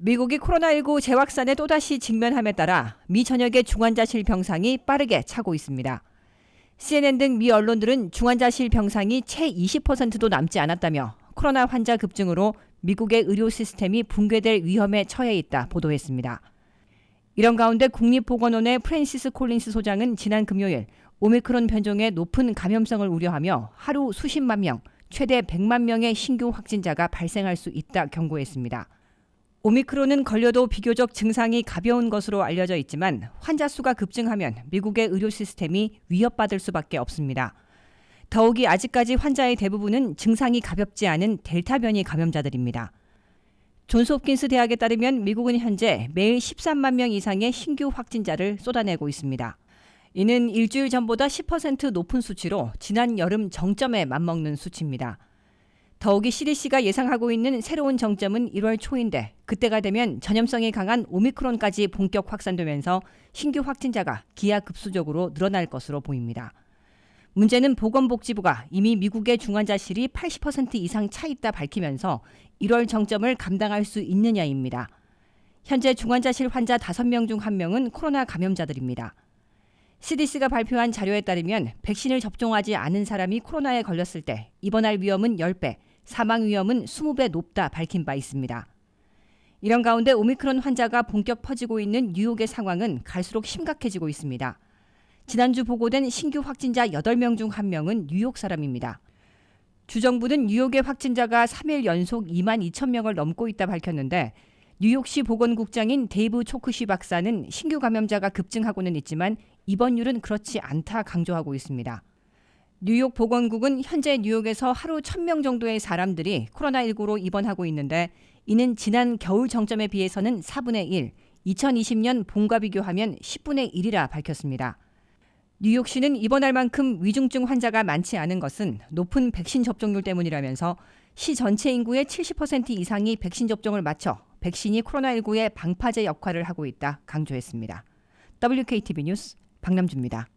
미국이 코로나19 재확산에 또다시 직면함에 따라 미 전역의 중환자실 병상이 빠르게 차고 있습니다. CNN 등 미 언론들은 중환자실 병상이 채 20%도 남지 않았다며 코로나 환자 급증으로 미국의 의료 시스템이 붕괴될 위험에 처해 있다 보도했습니다. 이런 가운데 국립보건원의 프랜시스 콜린스 소장은 지난 금요일 오미크론 변종의 높은 감염성을 우려하며 하루 수십만 명, 최대 100만 명의 신규 확진자가 발생할 수 있다 경고했습니다. 오미크론은 걸려도 비교적 증상이 가벼운 것으로 알려져 있지만 환자 수가 급증하면 미국의 의료 시스템이 위협받을 수밖에 없습니다. 더욱이 아직까지 환자의 대부분은 증상이 가볍지 않은 델타 변이 감염자들입니다. 존스홉킨스 대학에 따르면 미국은 현재 매일 13만 명 이상의 신규 확진자를 쏟아내고 있습니다. 이는 일주일 전보다 10% 높은 수치로 지난 여름 정점에 맞먹는 수치입니다. 더욱이 CDC가 예상하고 있는 새로운 정점은 1월 초인데 그때가 되면 전염성이 강한 오미크론까지 본격 확산되면서 신규 확진자가 기하급수적으로 늘어날 것으로 보입니다. 문제는 보건복지부가 이미 미국의 중환자실이 80% 이상 차 있다 밝히면서 1월 정점을 감당할 수 있느냐입니다. 현재 중환자실 환자 5명 중 1명은 코로나 감염자들입니다. CDC가 발표한 자료에 따르면 백신을 접종하지 않은 사람이 코로나에 걸렸을 때 입원할 위험은 10배, 사망 위험은 20배 높다 밝힌 바 있습니다. 이런 가운데 오미크론 환자가 본격 퍼지고 있는 뉴욕의 상황은 갈수록 심각해지고 있습니다. 지난주 보고된 신규 확진자 8명 중 1명은 뉴욕 사람입니다. 주정부는 뉴욕의 확진자가 3일 연속 2만 2천 명을 넘고 있다 밝혔는데 뉴욕시 보건국장인 데이브 초크시 박사는 신규 감염자가 급증하고는 있지만 입원율은 그렇지 않다 강조하고 있습니다. 뉴욕 보건국은 현재 뉴욕에서 하루 1,000명 정도의 사람들이 코로나19로 입원하고 있는데 이는 지난 겨울 정점에 비해서는 4분의 1, 2020년 봄과 비교하면 10분의 1이라 밝혔습니다. 뉴욕시는 입원할 만큼 위중증 환자가 많지 않은 것은 높은 백신 접종률 때문이라면서 시 전체 인구의 70% 이상이 백신 접종을 마쳐 백신이 코로나19의 방파제 역할을 하고 있다 강조했습니다. WKTV 뉴스 박남주입니다.